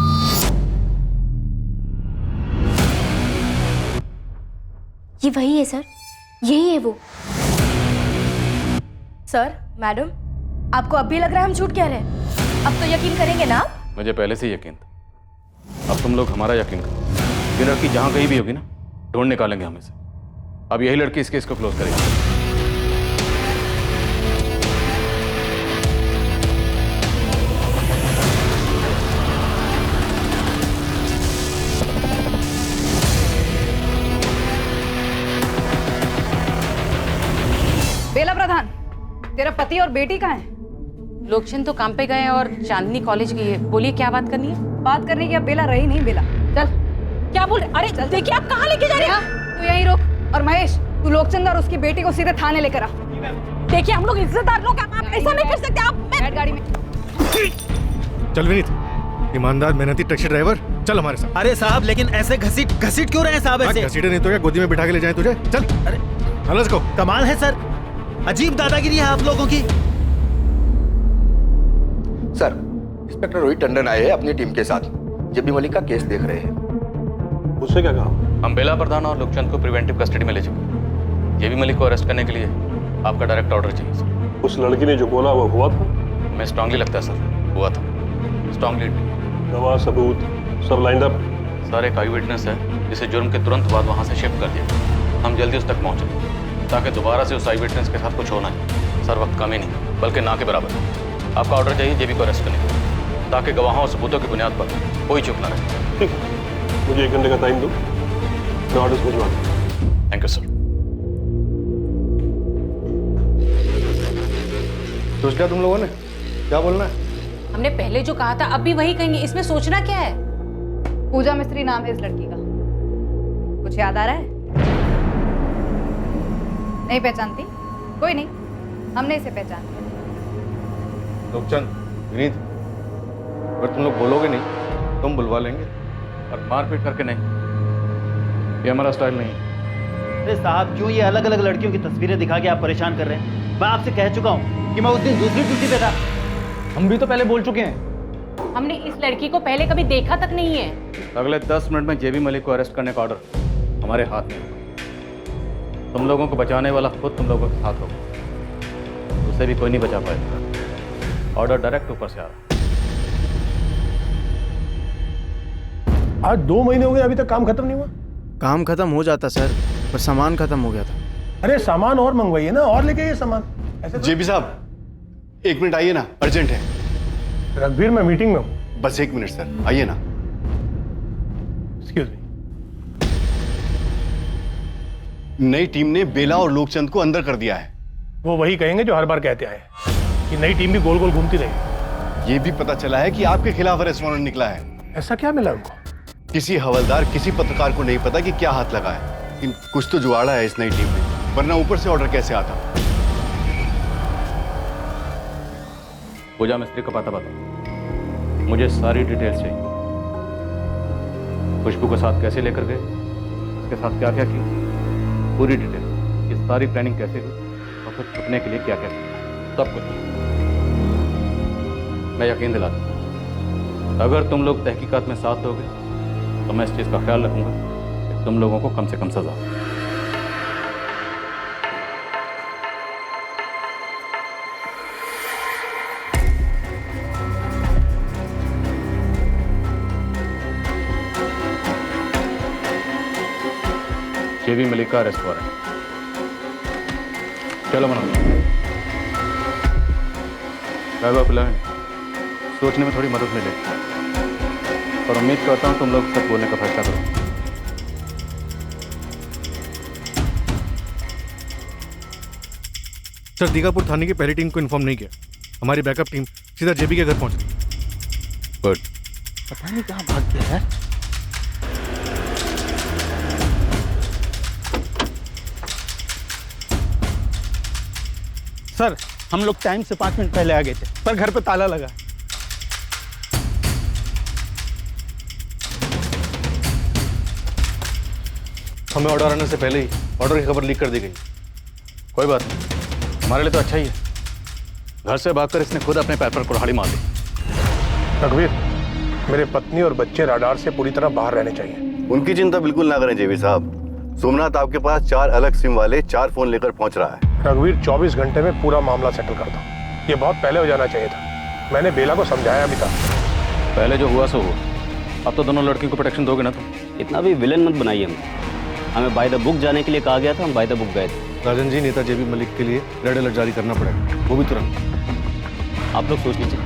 ये वही है सर, यही है वो। सर, मैडम, आपको अब भी लग रहा है हम झूठ कह रहे हैं? अब तो यकीन करेंगे ना आप? मुझे पहले से यकीन था, अब तुम लोग हमारा यकीन करो। ये लड़की जहाँ कहीं भी होगी ना, ढूंढ निकालेंगे हमें से। अब यही लड़की इस केस को क्लोज करेगी। बेला प्रधान, तेरा पति और बेटी कहाँ है? लोकचंद तो काम पे गए और चांदनी कॉलेज गई है। बोलिए क्या बात करनी है? बात करने की अब बेला रही नहीं। बेला चल। क्या बोल रहे? अरे देखिए आप कहाँ लेके जा रहे हैं? तू यहीं रुक और महेश तू लोकचंद और उसकी बेटी को सीधे थाने लेकर आ। देखिए हम लोग इज्जतदार लोग, आप ऐसा नहीं कर सकते। आप बैठ गाड़ी में। चल विनीत, ईमानदार मेहनती टैक्सी ड्राइवर, चल हमारे साथ। अरे साहब, लेकिन ऐसे घसीट क्यों रहे हैं साहब? ऐसे घसीटे नहीं तो क्या गोदी में बिठा के ले जाए तुझे? चल। अरे लेट्स गो। कमाल है सर, अजीब दादागिरी है आप लोगों की। सर, इंस्पेक्टर रोहित टंडन आए हैं अपनी टीम के साथ, जेबी मलिक का केस देख रहे हैं। उससे क्या कहा? हम बेला प्रधान और लोकचंद को प्रिवेंटिव कस्टडी में ले चुके। जेबी मलिक को अरेस्ट करने के लिए आपका डायरेक्ट ऑर्डर चाहिए सर। उस लड़की ने जो बोला वो हुआ था? मैं स्ट्रांगली लगता है सर, हुआ था। स्ट्रांगली। गवाह, सबूत सब लाइंड अप? सर एक आई विटनेस है जिसे जुर्म के तुरंत बाद वहाँ से शिफ्ट कर दिया। हम जल्दी उस तक पहुँचे ताकि दोबारा से उस आई विटनेस के साथ कुछ होना है। सर वक्त कम ही नहीं बल्कि ना के बराबर है। आपका ऑर्डर चाहिए जेबी को अरेस्ट करने के लिए, ताकि गवाहों और सबूतों की बुनियाद पर कोई चूक ना रहे। ठीक है, मुझे 1 घंटे का टाइम दो, मैं ऑर्डर्स भिजवा दूँ। Thank you sir. सोच क्या तुम लोगों ने? क्या बोलना है? हमने पहले जो कहा था अब भी वही कहेंगे, इसमें सोचना क्या है? पूजा मिस्त्री नाम है इस लड़की का। कुछ याद आ रहा है? नहीं पहचानती? कोई नहीं, हमने इसे पहचान लिया। लोकचंद, विनीत, अगर तुम लोग बोलोगे नहीं तो हम बुलवा लेंगे। और मारपीट करके नहीं, ये हमारा स्टाइल नहीं है। अरे साहब, क्यों ये अलग अलग लड़कियों की तस्वीरें दिखा के आप परेशान कर रहे हैं? मैं आपसे कह चुका हूँ कि मैं उस दिन दूसरी ड्यूटी पे था। हम भी तो पहले बोल चुके हैं। हमने इस लड़की को पहले कभी देखा तक नहीं है। अगले 10 मिनट में जेबी मलिक को अरेस्ट करने का ऑर्डर हमारे हाथ में होगा। तुम लोगों को बचाने वाला खुद तुम लोगों के साथ होगा, उसे भी कोई नहीं बचा पाएगा। ऑर्डर डायरेक्ट ऊपर से आ रहा। आज 2 महीने हो गए, अभी तक काम खत्म नहीं हुआ? काम खत्म हो जाता सर, पर सामान खत्म हो गया था। अरे सामान और मंगवाइए ना, और लेके आइए सामान। ऐसे जेबी साहब, 1 मिनट आइए ना, अर्जेंट है। रघुवीर, मैं मीटिंग में हूँ। बस 1 मिनट सर, आइए ना। Excuse me. नई टीम ने बेला और लोकचंद को अंदर कर दिया है। वो वही कहेंगे जो हर बार कहते आए हैं कि नई टीम भी गोल गोल घूमती रही। ये भी पता चला है कि आपके खिलाफ अरेस्ट वारंट निकला है। ऐसा क्या मिला उनको? किसी हवलदार, किसी पत्रकार को नहीं पता कि क्या हाथ लगा है, लेकिन कुछ तो जुगाड़ा है इस नई टीम में, वरना ऊपर से ऑर्डर कैसे आता? पूजा मिस्त्री का पता बता, मुझे सारी डिटेल्स चाहिए। खुशबू को साथ कैसे लेकर गए, उसके साथ क्या क्या किया, पूरी डिटेल। ये सारी प्लानिंग कैसे हुई और फिर छुपने के लिए क्या क्या किया, सब कुछ। मैं यकीन दिलाता हूं, अगर तुम लोग तहकीकात में साथ दोगे तो मैं इस चीज़ का ख्याल रखूंगा कि तुम लोगों को कम से कम सजा। जेबी मलिक का अरेस्ट वारंट। चलो मनोज, सोचने में थोड़ी मदद मिलेगी और उम्मीद करता हूँ तुम लोग सच बोलने का फैसला करो। सर, दीघापुर थाने की पहली टीम को इन्फॉर्म नहीं किया। हमारी बैकअप टीम सीधा जेबी के घर पहुंच गई। गुड। पता नहीं कहाँ भाग गया है। सर, हम लोग टाइम से 5 मिनट पहले आ गए थे, पर घर पे ताला लगा। हमें ऑर्डर आने से पहले ही ऑर्डर की खबर लीक कर दी गई। कोई बात नहीं, हमारे लिए तो अच्छा ही है। घर से भागकर इसने खुद अपने पैर पर कुल्हाड़ी मार दी। रघुवीर, मेरे पत्नी और बच्चे राडार से पूरी तरह बाहर रहने चाहिए। उनकी चिंता बिल्कुल ना करें जेबी साहब। सोमनाथ आपके पास 4 अलग सिम वाले 4 फोन लेकर पहुंच रहा है। रघुवीर, 24 घंटे में पूरा मामला सेटल करता हूँ। ये बहुत पहले हो जाना चाहिए था। मैंने बेला को समझाया भी था। पहले जो हुआ सो हुआ, अब तो दोनों लड़कियों को प्रोटेक्शन दोगे ना तुम? इतना भी विलन मत बनाइए हमें बाय द बुक जाने के लिए कहा गया था, हम बाय द बुक गए थे। राजन जी, नेता जेबी मलिक के लिए रेड अलर्ट जारी करना पड़ेगा, वो भी तुरंत। आप लोग सोच लीजिए,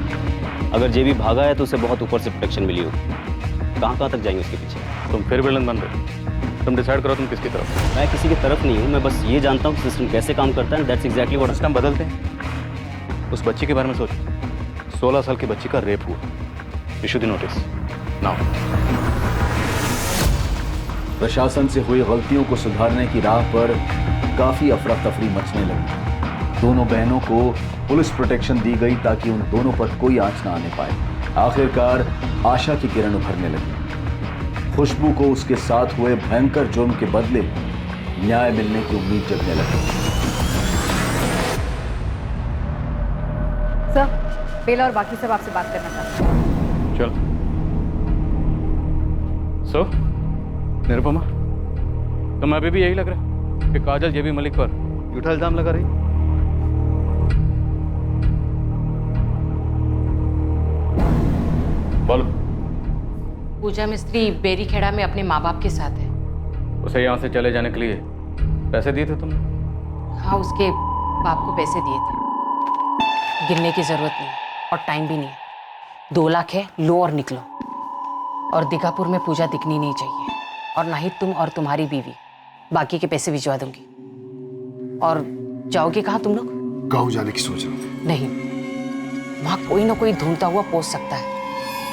अगर जेबी भागा है तो उसे बहुत ऊपर से प्रोटेक्शन मिली होगी। कहाँ तक जाएंगे उसके पीछे? तुम फिर विलन बन रहे हो। तुम डिसाइड करो तुम किसकी तरफ। मैं किसी की तरफ नहीं हूँ, मैं बस ये जानता हूँ कि सिस्टम कैसे काम करता है। दैट्स एग्जैक्टली व्हाट सिस्टम बदलते हैं। उस बच्ची के बारे में सोचो, 16 साल की बच्ची का रेप हुआ। Issue the notice now. प्रशासन से हुई गलतियों को सुधारने की राह पर काफी अफरा तफरी मचने लगी। दोनों बहनों को पुलिस प्रोटेक्शन दी गई ताकि उन दोनों पर कोई आंच ना आने पाए। आखिरकार आशा की किरण उभरने लगी। खुशबू को उसके साथ हुए भयंकर जुर्म के बदले न्याय मिलने की उम्मीद जगने लगी। सर, बेला और बाकी सब आपसे बात करना चाहते हैं। चल। सो निरुपमा, तुम्हें अभी भी यही लग रहा है कि काजल जेबी मलिक पर झूठा इल्जाम लगा रही? बोलो। पूजा मिस्त्री बेरीखेड़ा में अपने माँ बाप के साथ है। उसे यहाँ से चले जाने के लिए पैसे दिए थे तुमने? हाँ, उसके बाप को पैसे दिए थे। गिनने की जरूरत नहीं और टाइम भी नहीं। 2 लाख है, लो और निकलो। और दीघापुर में पूजा दिखनी नहीं चाहिए, और ना ही तुम और तुम्हारी बीवी। बाकी के पैसे भिजवा दूंगी। और जाओगे कहाँ तुम लोग? गाँव जाने की सोच रहा हूँ। नहीं, वहाँ कोई ना कोई ढूंढता हुआ पहुंच सकता है।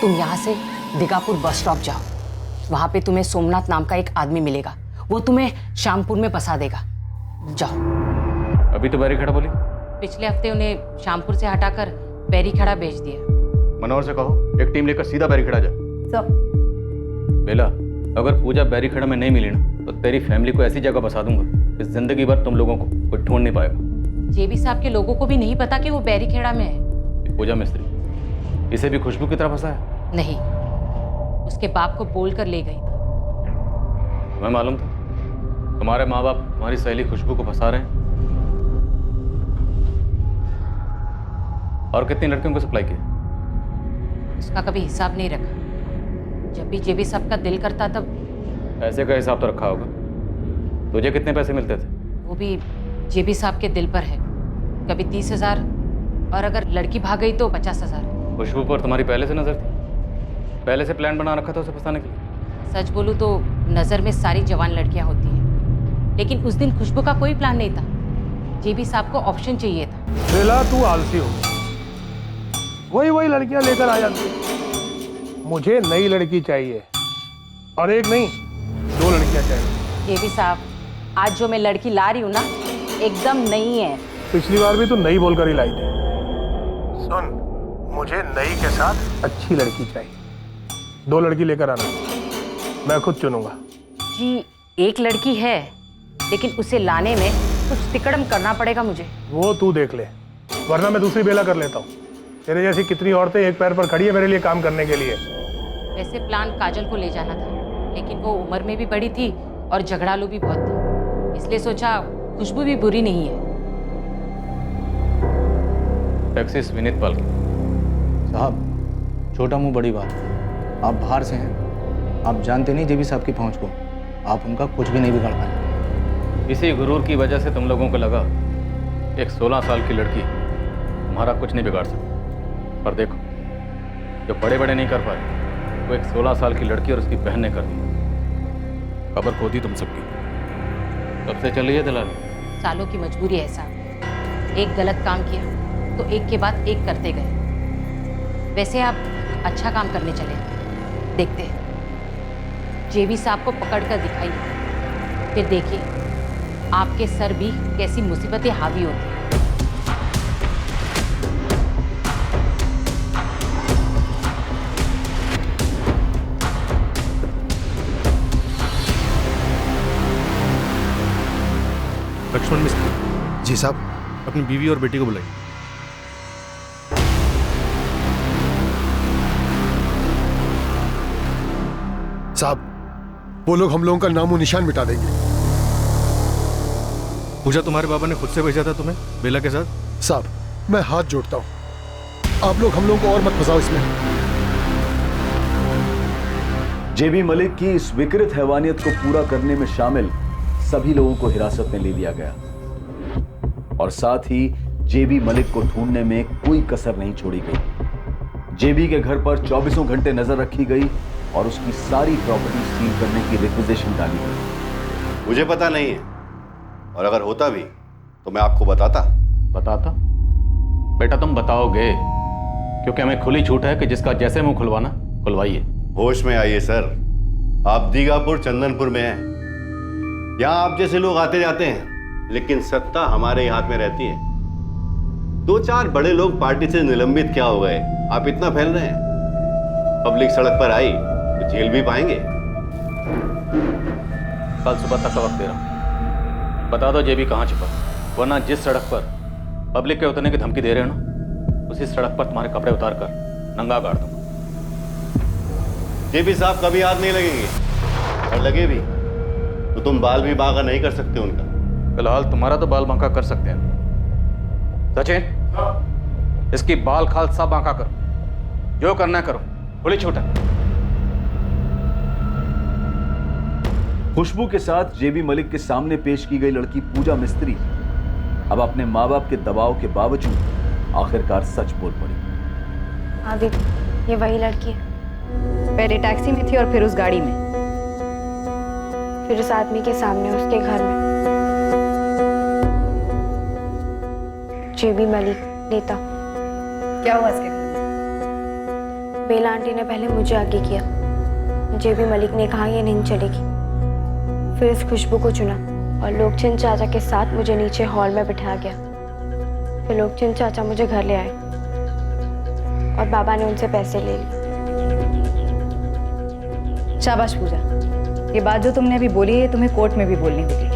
तुम यहाँ से दीघापुर बस स्टॉप जाओ। वहाँ पे तुम्हें सोमनाथ नाम का एक आदमी मिलेगा, वो तुम्हें श्यामपुर में फंसा देगा। जाओ। अभी तो बैरीखेड़ा बोली। पिछले हफ्ते उन्हें श्यामपुर से हटाकर बैरीखेड़ा भेज दिया। मनोहर से कहो एक टीम लेकर सीधा बैरीखेड़ा जाए। सर, बेला, अगर पूजा बैरीखेड़ा में नहीं मिली ना तो तेरी फैमिली को ऐसी जगह बसा दूंगा कि जिंदगी भर तुम लोगों को कोई ढूंढ नहीं पाएगा। जेबी साहब के लोगों को भी नहीं पता कि वो बैरीखेड़ा में है। पूजा मिस्त्री इसे भी खुशबू की तरह फंसा है? नहीं, उसके बाप को बोल कर ले गई थी। तुम्हें मालूम था तुम्हारे माँ बाप तुम्हारी सहेली खुशबू को फंसा रहे हैं? और कितनी लड़कियों को सप्लाई किया? उसका कभी हिसाब नहीं रखा। जब भी जेबी साहब का दिल करता तब। पैसे का हिसाब तो रखा होगा। तुझे कितने पैसे मिलते थे? वो भी जेबी साहब के दिल पर है। कभी 30,000 और अगर लड़की भाग गई तो 50,000। खुशबू पर तुम्हारी पहले से नजर थी? पहले से प्लान बना रखा था उसे फंसाने के लिए? सच बोलूं तो नजर में सारी जवान लड़कियां होती हैं, लेकिन उस दिन खुशबू का कोई प्लान नहीं था। जेबी साहब को ऑप्शन चाहिए था। बेला, तू आलसी हो। वही लड़कियां लेकर आ जाती। मुझे नई लड़की चाहिए, और एक नहीं 2 लड़कियां चाहिए। जेबी साहब, आज जो मैं लड़की ला रही हूँ ना, एकदम नई है। पिछली बार भी तू नई बोलकर ही लाई थी। सुन, मुझे नई के साथ अच्छी लड़की चाहिए। 2 लड़की लेकर आना, मैं खुद चुनूंगा। जी, एक लड़की है, लेकिन उसे लाने में कुछ तिकड़म करना पड़ेगा मुझे। वो तू देख ले, वरना मैं दूसरी बेला कर लेता हूँ। तेरे जैसी कितनी औरतें एक पैर पर खड़ी है मेरे लिए काम करने के लिए। वैसे प्लान काजल को ले जाना था, लेकिन वो उम्र में भी बड़ी थी और झगड़ालू भी बहुत थी, इसलिए सोचा खुशबू भी बुरी नहीं है। टैक्सिस विनीत पाल साहब, छोटा मुंह बड़ी बात। आप बाहर से हैं, आप जानते नहीं जेबी साहब की पहुंच को। आप उनका कुछ भी नहीं बिगाड़ पाए। इसी गुरूर की वजह से तुम लोगों को लगा एक 16 साल की लड़की तुम्हारा कुछ नहीं बिगाड़ सकती, पर देखो जो बड़े बड़े नहीं कर पाए वो एक 16 साल की लड़की और उसकी बहन ने कर दी। खबर खो दी तुम सबकी। कब से चल रही है दलाली? सालों की मजबूरी है साहब, एक गलत काम किया तो एक के बाद एक करते गए। वैसे आप अच्छा काम करने चले, देखते हैं जेबी साहब को पकड़कर दिखाइए, फिर देखिए आपके सर भी कैसी मुसीबतें हावी होती हैं। लक्ष्मण मिस्त्री। जी साहब। अपनी बीवी और बेटी को बुलाइए। साहब, वो लोग हम लोगों का नामो निशान मिटा देंगे। पूजा, तुम्हारे बाबा ने खुद से भेजा था तुम्हें बेला के साथ? साहब, मैं हाथ जोड़ता हूं, आप लोग हम लोगों को और मत फंसाओ इसमें। जेबी मलिक की इस विकृत हैवानियत को पूरा करने में शामिल सभी लोगों को हिरासत में ले लिया गया और साथ ही जेबी मलिक को ढूंढने में कोई कसर नहीं छोड़ी गई। जेबी के घर पर 24 घंटे नजर रखी गई और उसकी सारी प्रॉपर्टी सील करने की रिक्विजिशन डाली गई। मुझे पता नहीं है, और अगर होता भी तो मैं आपको बताता। बेटा तुम बताओगे, क्योंकि हमें खुली छूट है कि जिसका जैसे मुंह खुलवाना खुलवाइए। होश में आइए सर, आप दीगापुर चंदनपुर में हैं। यहाँ आप जैसे लोग आते जाते हैं, लेकिन सत्ता हमारे ही हाथ में रहती है। 2-4 बड़े लोग पार्टी से निलंबित क्या हो गए, आप इतना फैल रहे हैं। पब्लिक सड़क पर आई तो जेल भी पाएंगे। कल सुबह तक का वक्त दे रहा हूं, बता दो जेबी कहाँ छुपा, वरना जिस सड़क पर पब्लिक के उतरने की धमकी दे रहे हो ना, उसी सड़क पर तुम्हारे कपड़े उतार कर नंगा गाड़ दूंगा। जेबी साहब कभी हाथ नहीं लगेंगे, और लगे भी तो तुम बाल भी बांका नहीं कर सकते उनका। फिलहाल तुम्हारा तो बाल बांका कर सकते हैं। सचिन, इसकी बाल खाल सब बांका करो, जो करना है करो, खुली छूट है। खुशबू के साथ जेबी मलिक के सामने पेश की गई लड़की पूजा मिस्त्री अब अपने माँ बाप के दबाव के बावजूद आखिरकार सच बोल पड़ी। हाँ दीदी, ये वही लड़की है। पहले टैक्सी में थी और फिर उस गाड़ी में, फिर उस आदमी के सामने उसके घर में। जेबी मलिक नेता। क्या हुआ इसके घर में? बेला आंटी ने पहले मुझे आगे किया, जेबी मलिक ने कहा ये नहीं चलेगी। फिर इस खुशबू को चुना और लोकचंद चाचा के साथ मुझे नीचे हॉल में बिठा गया। फिर लोकचंद चाचा मुझे घर ले आए और बाबा ने उनसे पैसे ले लिए। शाबाश पूजा, ये बात जो तुमने अभी बोली है तुम्हें कोर्ट में भी बोलनी होगी।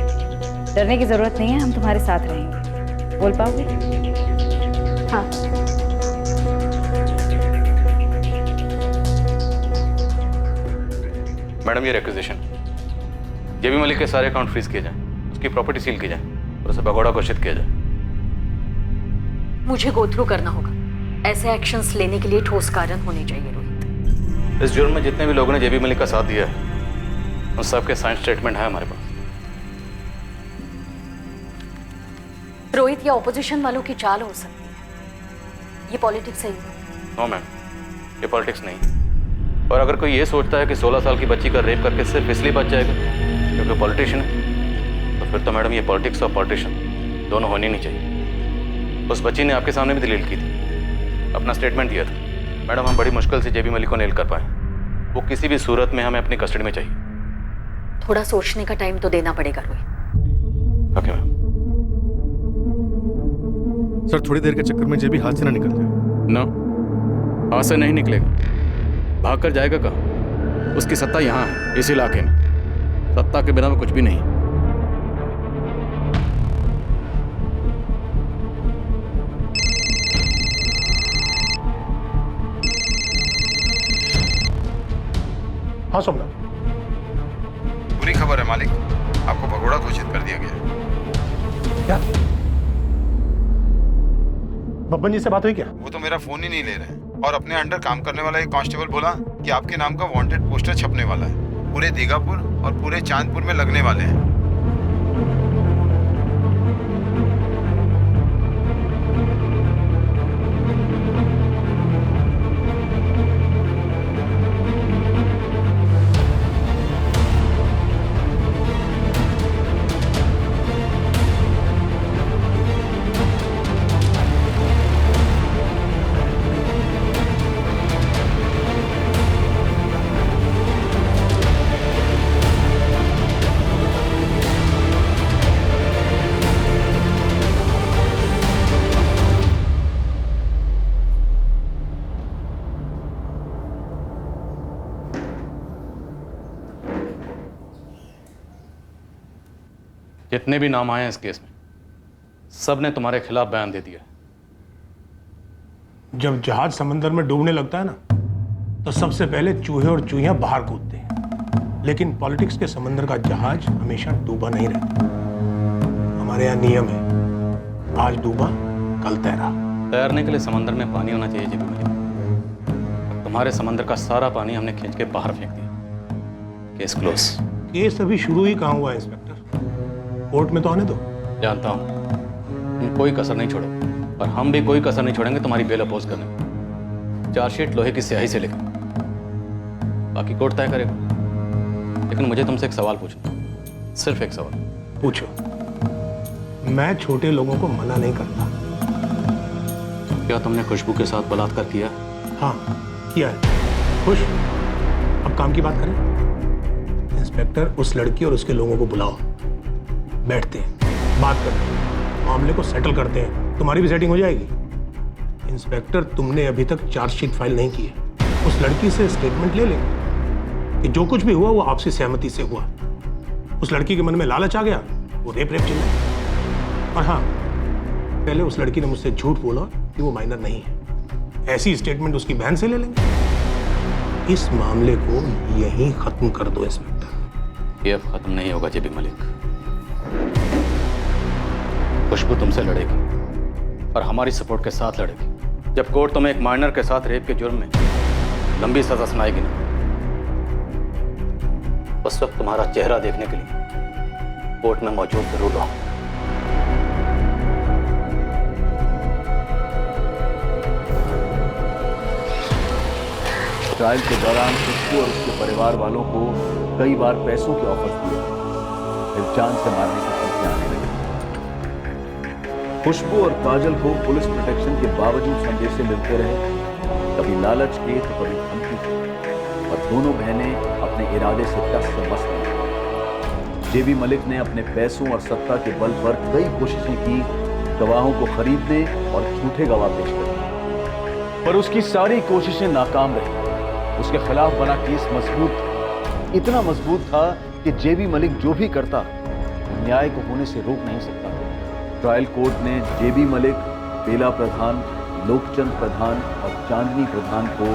डरने की जरूरत नहीं है, हम तुम्हारे साथ रहेंगे। बोल पाओगे? हाँ। मैडम ये रिक्विजिशन, जेबी मलिक के सारे अकाउंट फ्रीज किए जाएं, उसकी प्रॉपर्टी सील की जाए और उसे भगोड़ा घोषित किया जाए। मुझे गो थ्रू करना होगा। ऐसे एक्शंस लेने के लिए ठोस कारण होने चाहिए रोहित। इस जुर्म में जितने भी लोगों ने जेबी मलिक का साथ दिया है उन सबके साइन स्टेटमेंट है हमारे पास। रोहित, ये ऑपोजिशन वालों की चाल हो सकती है, ये पॉलिटिक्स है। नो मैम, ये पॉलिटिक्स नहीं। और अगर कोई ये सोचता है कि 16 साल की बच्ची का रेप करके सिर्फ इसलिए बच जाएगा क्योंकि पॉलिटिशियन है, तो फिर तो मैडम ये पॉलिटिक्स और पॉलिटिशियन दोनों होनी नहीं चाहिए। उस बच्ची ने आपके सामने भी दलील की थी, अपना स्टेटमेंट दिया था। मैडम हम बड़ी मुश्किल से जेबी मलिक को नेल कर पाए, वो किसी भी सूरत में हमें अपनी कस्टडी में चाहिए। थोड़ा सोचने का टाइम तो देना पड़ेगा रोहित। Okay ma'am. सर थोड़ी देर के चक्कर में जेबी हाथ से ना निकल जाए। ना, हाथ से नहीं निकलेगा। भाग कर जाएगा कहाँ? उसकी सत्ता यहाँ है, इस इलाके में। सत्ता के बिना में कुछ भी नहीं। हाँ सोमनाथ, बुरी खबर है मालिक, आपको भगोड़ा घोषित कर दिया गया है। क्या बब्बन जी से बात हुई क्या? वो तो मेरा फोन ही नहीं ले रहे हैं, और अपने अंडर काम करने वाला एक कांस्टेबल बोला कि आपके नाम का वांटेड पोस्टर छपने वाला है, पूरे दीगापुर और पूरे चांदपुर में लगने वाले हैं। जितने भी नाम आए हैं इस केस में, सब ने तुम्हारे खिलाफ बयान दे दिया। जब जहाज समंदर में डूबने लगता है ना, तो सबसे पहले चूहे और चूहियां बाहर कूदते हैं। लेकिन पॉलिटिक्स के समंदर का जहाज हमेशा डूबा नहीं रहता। हमारे यहाँ नियम है, आज डूबा कल तैरा। तैरने के लिए समंदर में पानी होना चाहिए जेबी मलिक। तुम्हारे समंदर का सारा पानी हमने खींच के बाहर फेंक दिया। Case close. केस अभी शुरू ही कहाँ हुआ है इंस्पेक्टर, कोर्ट में तो आने दो। जानता हूँ तुम कोई कसर नहीं छोड़ो, और हम भी कोई कसर नहीं छोड़ेंगे तुम्हारी बेल अपोज करने में। चार्जशीट लोहे की स्याही से लिखो, बाकी कोर्ट तय करेगा। लेकिन मुझे तुमसे एक सवाल पूछना, सिर्फ एक सवाल। पूछो। मैं छोटे लोगों को मना नहीं करता। क्या तुमने खुशबू के साथ बलात्कार किया? हाँ किया है। खुश, अब काम की बात करें। इंस्पेक्टर, उस लड़की और उसके लोगों को बुलाओ, बैठते हैं, बात करते हैं, मामले को सेटल करते हैं। तुम्हारी भी सेटिंग हो जाएगी। इंस्पेक्टर, तुमने अभी तक चार्जशीट फाइल नहीं की है। उस लड़की से स्टेटमेंट ले लें कि जो कुछ भी हुआ वो आपसी सहमति से हुआ। उस लड़की के मन में लालच आ गया, वो रेप चिल्लाए। और हाँ, पहले उस लड़की ने मुझसे झूठ बोला कि वो माइनर नहीं है। ऐसी स्टेटमेंट उसकी बहन से ले लेंगे। इस मामले को यहीं खत्म कर दो इंस्पेक्टर। ये अब खत्म नहीं होगा जेबी मलिक। खुशबू तुमसे लड़ेगी और हमारी सपोर्ट के साथ लड़ेगी। जब कोर्ट तुम्हें एक माइनर के साथ रेप के जुर्म में लंबी सजा सुनाएगी ना, उस वक्त तुम्हारा चेहरा देखने के लिए कोर्ट में मौजूद जरूर रहो। ट्रायल के दौरान खुशबू और उसके परिवार वालों को कई बार पैसों के ऑफर दिए, फिर जान से मारने की धमकियां आने लगी। खुशबू और काजल को पुलिस प्रोटेक्शन के बावजूद संदेशे मिलते रहे, कभी लालच के तो कभी धमकी के, और दोनों बहनें अपने इरादे से टस से मस नहीं। जेबी मलिक ने अपने पैसों और सत्ता के बल पर कई कोशिशें की गवाहों को खरीदने और झूठे गवाह पेश करने, पर उसकी सारी कोशिशें नाकाम रही। उसके खिलाफ बना केस मजबूत था, इतना मजबूत था कि जेबी मलिक जो भी करता न्याय को होने से रोक नहीं सकता। ट्रायल कोर्ट ने जेबी मलिक, बेला प्रधान, लोकचंद प्रधान और चांदनी प्रधान को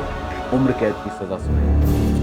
उम्र कैद की सजा सुनाई।